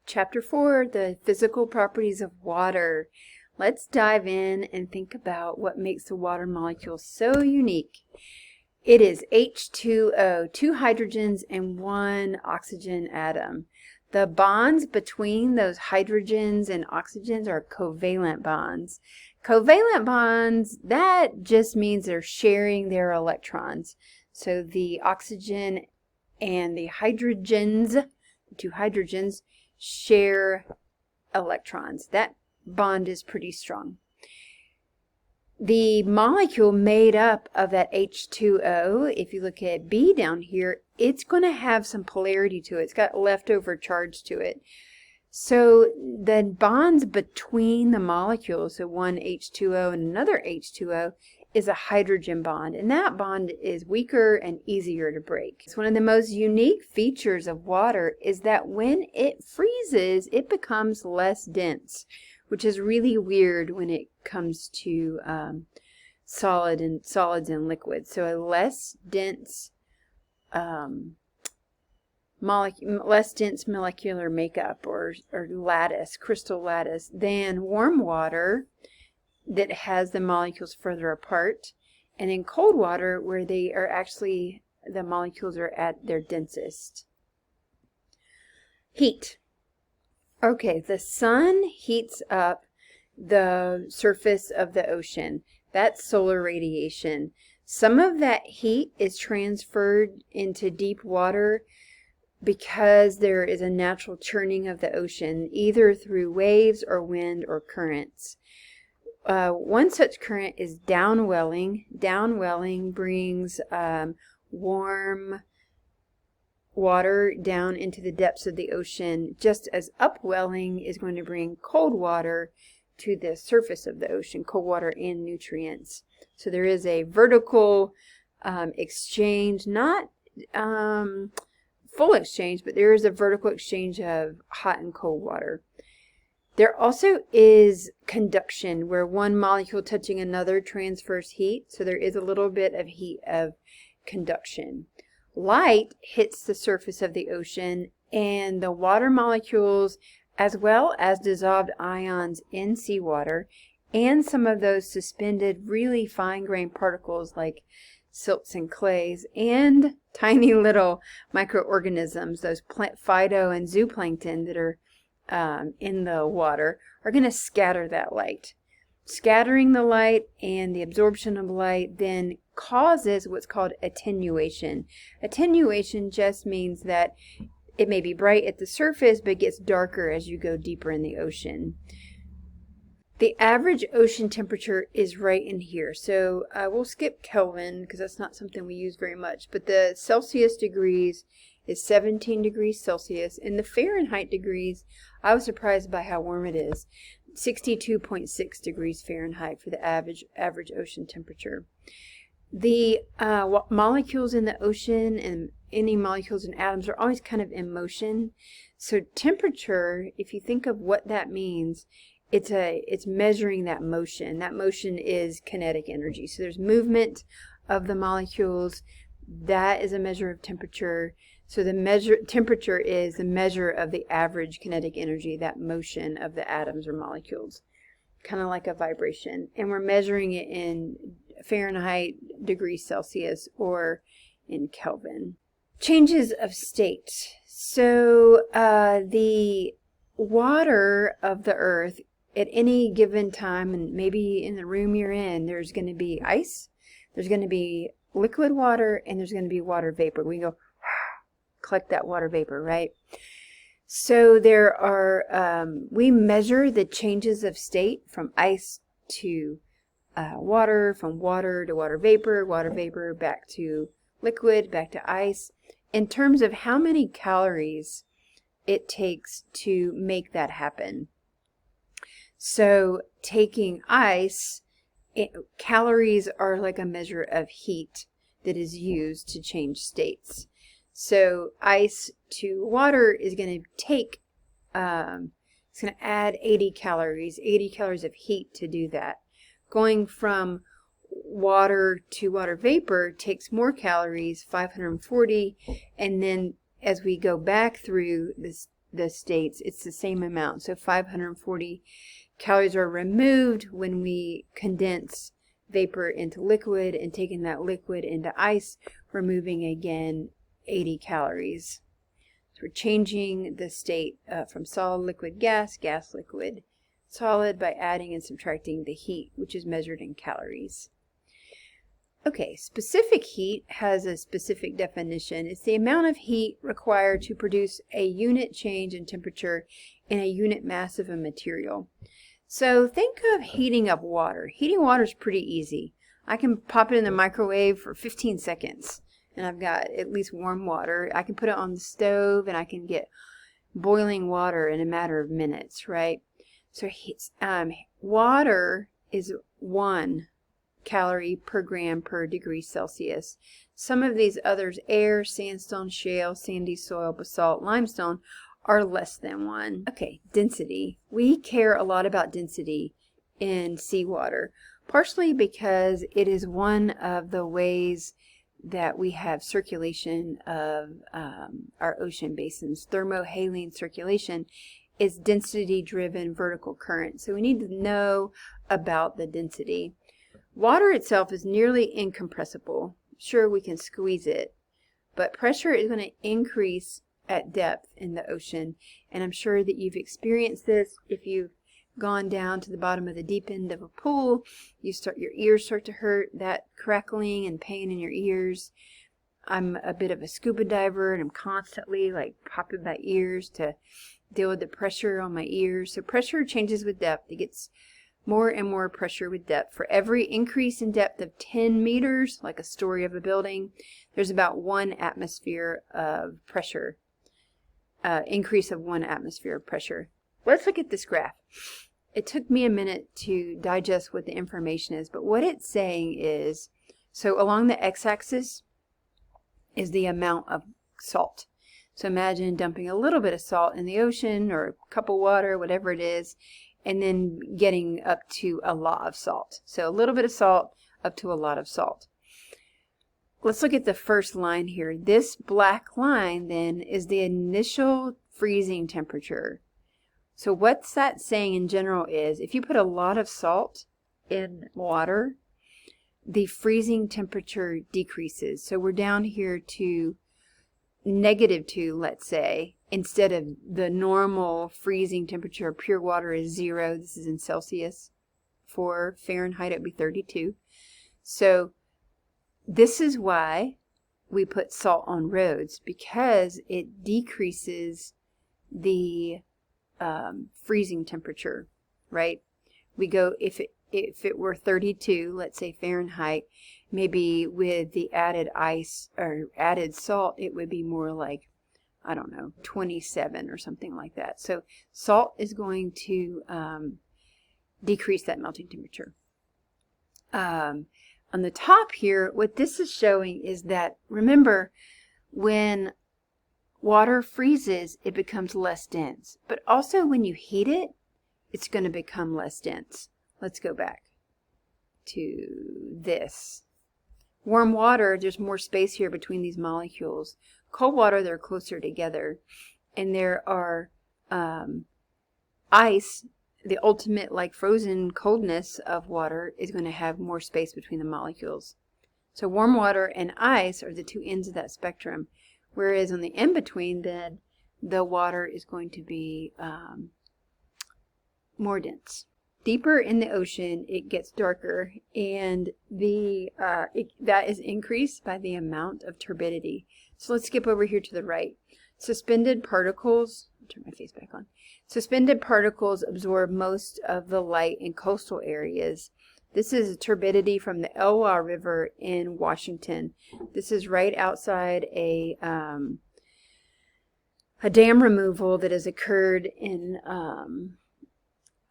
Chapter 4, the physical properties of water. Let's dive in and think about what makes the water molecule so unique. It is H2O, 2 hydrogens and 1 oxygen atom. The bonds between those hydrogens and oxygens are covalent bonds. Covalent bonds, that just means they're sharing their electrons. So the oxygen and the hydrogens, the 2 hydrogens, share electrons. That bond is pretty strong. The molecule made up of that H2O, if you look at B down here, it's going to have some polarity to it. It's got leftover charge to it. So the bonds between the molecules, so one H2O and another H2O, is a hydrogen bond, and that bond is weaker and easier to break. It's one of the most unique features of water is that when it freezes, it becomes less dense, which is really weird when it comes to solids and liquids. So a less dense molecular makeup or lattice, crystal lattice, than warm water that has the molecules further apart, and in cold water where they are actually, the molecules are at their densest. Heat. Okay, the sun heats up the surface of the ocean. That's solar radiation. Some of that heat is transferred into deep water because there is a natural churning of the ocean, either through waves or wind or currents. One such current is downwelling. Downwelling brings warm water down into the depths of the ocean, just as upwelling is going to bring cold water to the surface of the ocean, cold water and nutrients. So there is a vertical exchange, not full exchange, but there is a vertical exchange of hot and cold water. There also is conduction, where one molecule touching another transfers heat, so there is a little bit of heat of conduction. Light hits the surface of the ocean, and the water molecules, as well as dissolved ions in seawater, and some of those suspended really fine-grained particles like silts and clays, and tiny little microorganisms, those phyto and zooplankton that are in the water, are going to scatter that light. Scattering the light and the absorption of light then causes what's called attenuation. Attenuation just means that it may be bright at the surface but gets darker as you go deeper in the ocean. The average ocean temperature is right in here. So we'll skip Kelvin because that's not something we use very much, but the Celsius degrees is 17 degrees Celsius, and the Fahrenheit degrees, I was surprised by how warm it is, 62.6 degrees Fahrenheit for the average ocean temperature. The molecules in the ocean and any molecules and atoms are always kind of in motion. So temperature, if you think of what that means, it's measuring that motion. That motion is kinetic energy. So there's movement of the molecules. That is a measure of temperature. So the temperature is the measure of the average kinetic energy, that motion of the atoms or molecules, kind of like a vibration. And we're measuring it in Fahrenheit, degrees Celsius, or in Kelvin. Changes of state. So the water of the earth at any given time, and maybe in the room you're in, there's going to be ice, there's going to be liquid water, and there's going to be water vapor. We go collect that water vapor, right? So there are, we measure the changes of state from ice to water, from water to water vapor back to liquid, back to ice, in terms of how many calories it takes to make that happen. So taking ice, calories are like a measure of heat that is used to change states. So ice to water is going to take, it's going to add 80 calories of heat to do that. Going from water to water vapor takes more calories, 540, and then as we go back through the states, it's the same amount. So 540 calories are removed when we condense vapor into liquid, and taking that liquid into ice, removing again 80 calories. So we're changing the state from solid, liquid, gas, gas, liquid, solid by adding and subtracting the heat, which is measured in calories. Okay, specific heat has a specific definition. It's the amount of heat required to produce a unit change in temperature in a unit mass of a material. So think of heating up water. Heating water is pretty easy. I can pop it in the microwave for 15 seconds and I've got at least warm water. I can put it on the stove and I can get boiling water in a matter of minutes, right? So water is 1 calorie per gram per degree Celsius. Some of these others, air, sandstone, shale, sandy soil, basalt, limestone, are less than 1. Okay, density. We care a lot about density in seawater, partially because it is one of the ways that we have circulation of our ocean basins. Thermohaline circulation is density-driven vertical current. So we need to know about the density. Water itself is nearly incompressible. Sure, we can squeeze it, but pressure is going to increase at depth in the ocean, and I'm sure that you've experienced this. If you've gone down to the bottom of the deep end of a pool, your ears start to hurt, that crackling and pain in your ears. I'm a bit of a scuba diver, and I'm constantly like popping my ears to deal with the pressure on my ears. So pressure changes with depth. It gets more and more pressure with depth. For every increase in depth of 10 meters, like a story of a building, there's about 1 atmosphere of pressure. Increase of 1 atmosphere of pressure. Let's look at this graph. It took me a minute to digest what the information is, but what it's saying is, so along the x-axis is the amount of salt. So imagine dumping a little bit of salt in the ocean or a cup of water, whatever it is, and then getting up to a lot of salt. So a little bit of salt up to a lot of salt. Let's look at the first line here. This black line then is the initial freezing temperature. So what's that saying in general is, if you put a lot of salt in water, the freezing temperature decreases. So we're down here to -2, let's say, instead of the normal freezing temperature of pure water is 0. This is in Celsius. For Fahrenheit, it would be 32. So this is why we put salt on roads, because it decreases the freezing temperature, right? We go, if it were 32, let's say Fahrenheit, maybe with the added ice or added salt, it would be more like, I don't know, 27 or something like that. So salt is going to decrease that melting temperature. On the top here, what this is showing is that, remember, when water freezes, it becomes less dense. But also when you heat it, it's going to become less dense. Let's go back to this. Warm water, there's more space here between these molecules. Cold water, they're closer together. And there are ice, the ultimate like frozen coldness of water, is going to have more space between the molecules. So warm water and ice are the two ends of that spectrum. Whereas on the in-between, then, the water is going to be more dense. Deeper in the ocean, it gets darker, and that is increased by the amount of turbidity. So let's skip over here to the right. Suspended particles, turn my face back on. Suspended particles absorb most of the light in coastal areas. This is turbidity from the Elwha River in Washington. This is right outside a dam removal that has occurred in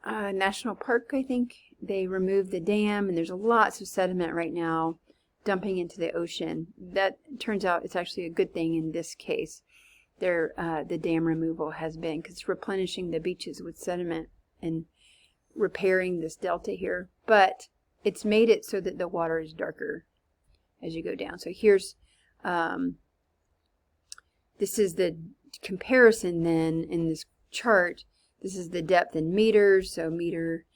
National Park, I think. They removed the dam, and there's lots of sediment right now dumping into the ocean. That turns out it's actually a good thing in this case. The dam removal has been, because it's replenishing the beaches with sediment and repairing this delta here. But it's made it so that the water is darker as you go down. So here's, this is the comparison then in this chart, this is the depth in meters, so meter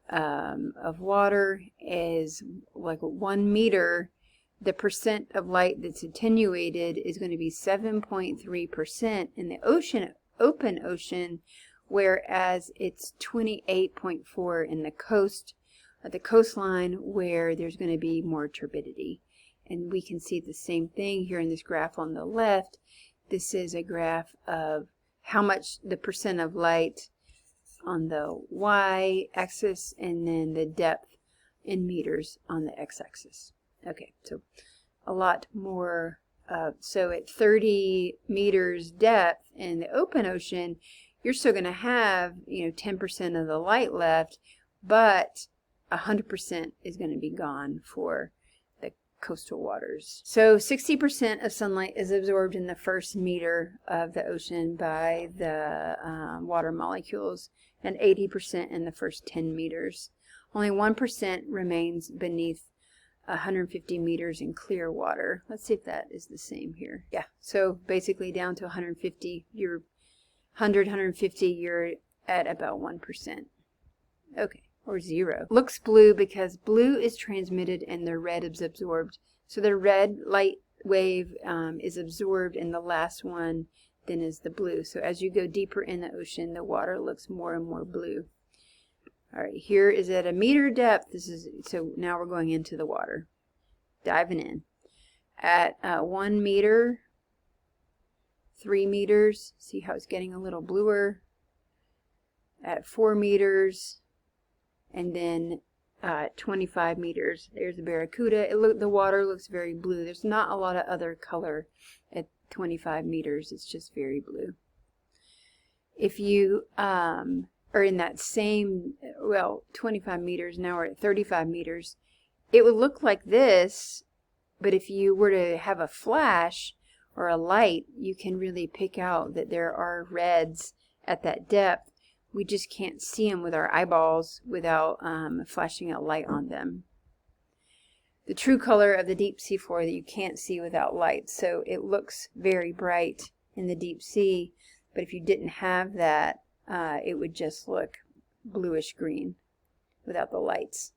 of water is like 1 meter. The percent of light that's attenuated is going to be 7.3% in the ocean, open ocean, whereas it's 28.4 in the coast, at the coastline, where there's going to be more turbidity. And we can see the same thing here in this graph on the left. This is a graph of how much the percent of light on the y-axis, and then the depth in meters on the x-axis. Okay, so a lot more. So at 30 meters depth in the open ocean, you're still going to have, 10% of the light left, but 100% is going to be gone for the coastal waters. So 60% of sunlight is absorbed in the first meter of the ocean by the water molecules, and 80% in the first 10 meters. Only 1% remains beneath 150 meters in clear water. Let's see if that is the same here. Yeah, so basically down to 150, you're 150, you're at about 1%. Okay, or 0. Looks blue because blue is transmitted and the red is absorbed. So the red light wave is absorbed, and the last one then is the blue. So as you go deeper in the ocean, the water looks more and more blue. All right, here is at a meter depth. So now we're going into the water, diving in. At 1 meter, 3 meters, see how it's getting a little bluer. At 4 meters, and then 25 meters, there's the barracuda. The water looks very blue. There's not a lot of other color at 25 meters. It's just very blue. If you are in that same, 25 meters, now we're at 35 meters, it would look like this, but if you were to have a flash or a light, you can really pick out that there are reds at that depth. We just can't see them with our eyeballs without flashing a light on them. The true color of the deep sea floor that you can't see without light. So it looks very bright in the deep sea, but if you didn't have that, it would just look bluish green without the lights.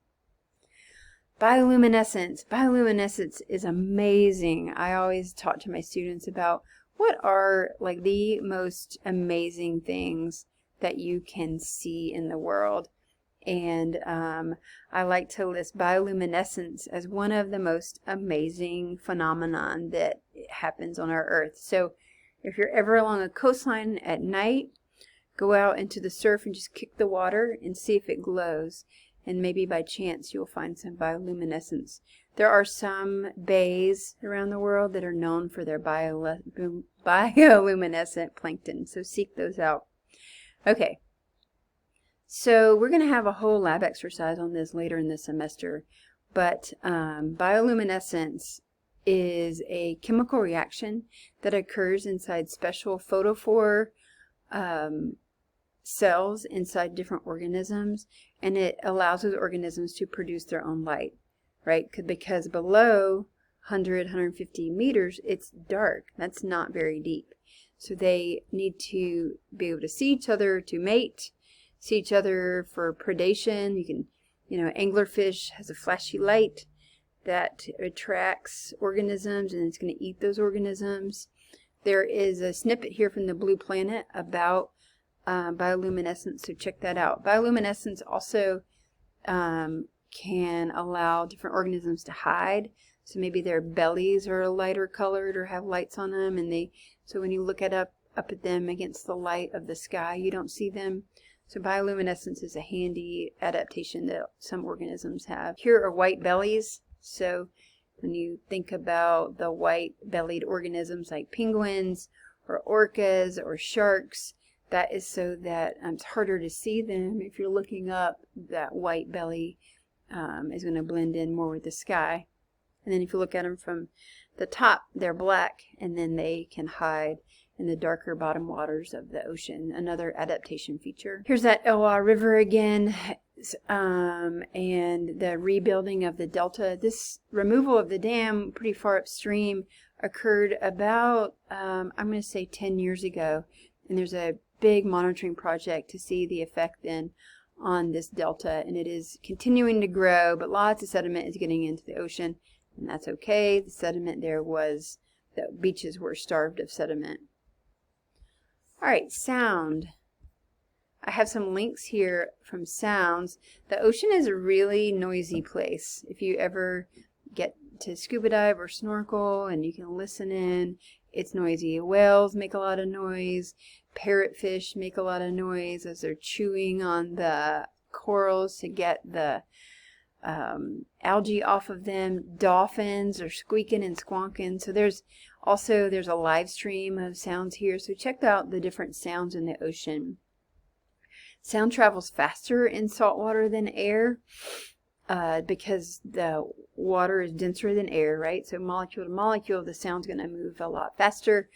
Bioluminescence. Bioluminescence is amazing. I always talk to my students about what are like the most amazing things that you can see in the world. And I like to list bioluminescence as one of the most amazing phenomenon that happens on our Earth. So if you're ever along a coastline at night, go out into the surf and just kick the water and see if it glows. And maybe by chance you'll find some bioluminescence. There are some bays around the world that are known for their bioluminescent plankton. So seek those out. Okay. So we're going to have a whole lab exercise on this later in the semester, but bioluminescence is a chemical reaction that occurs inside special photophore cells inside different organisms, and it allows those organisms to produce their own light, right? Because below 100, 150 meters, it's dark. That's not very deep. So they need to be able to see each other to mate, see each other for predation. You can, anglerfish has a flashy light that attracts organisms, and it's going to eat those organisms. There is a snippet here from the Blue Planet about bioluminescence, so check that out. Bioluminescence also can allow different organisms to hide. So maybe their bellies are lighter colored or have lights on them, and so when you look up at them against the light of the sky, you don't see them. So bioluminescence is a handy adaptation that some organisms have. Here are white bellies. So when you think about the white-bellied organisms like penguins or orcas or sharks, that is so that it's harder to see them. If you're looking up, that white belly is going to blend in more with the sky. And then if you look at them from the top, they're black, and then they can hide in the darker bottom waters of the ocean. Another adaptation feature. Here's that Elwha River again, and the rebuilding of the delta. This removal of the dam pretty far upstream occurred about, I'm going to say 10 years ago. And there's a big monitoring project to see the effect then on this delta. And it is continuing to grow, but lots of sediment is getting into the ocean. And that's okay. The sediment there was, the beaches were starved of sediment. All right, sound. I have some links here from sounds. The ocean is a really noisy place. If you ever get to scuba dive or snorkel and you can listen in, it's noisy. Whales make a lot of noise. Parrotfish make a lot of noise as they're chewing on the corals to get the algae off of them. Dolphins are squeaking and squonking. So there's a live stream of sounds here. So check out the different sounds in the ocean. Sound travels faster in salt water than air because the water is denser than air, right? So molecule to molecule, the sound's going to move a lot faster.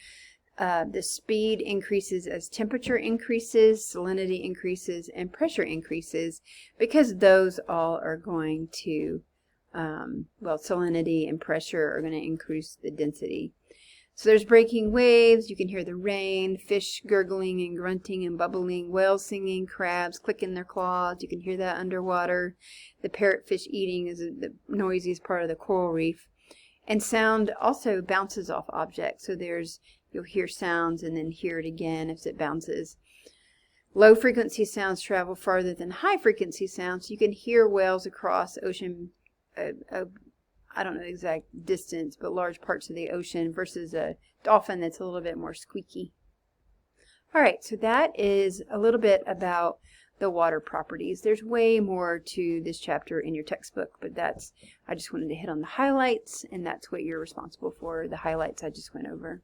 The speed increases as temperature increases, salinity increases, and pressure increases, because those all are going to, salinity and pressure are going to increase the density. So there's breaking waves, you can hear the rain, fish gurgling and grunting and bubbling, whales singing, crabs clicking their claws, you can hear that underwater. The parrotfish eating is the noisiest part of the coral reef. And sound also bounces off objects, so you'll hear sounds and then hear it again as it bounces. Low frequency sounds travel farther than high frequency sounds. You can hear whales across ocean, I don't know the exact distance, but large parts of the ocean, versus a dolphin that's a little bit more squeaky. All right, so that is a little bit about the water properties. There's way more to this chapter in your textbook, but I just wanted to hit on the highlights, and that's what you're responsible for, the highlights I just went over.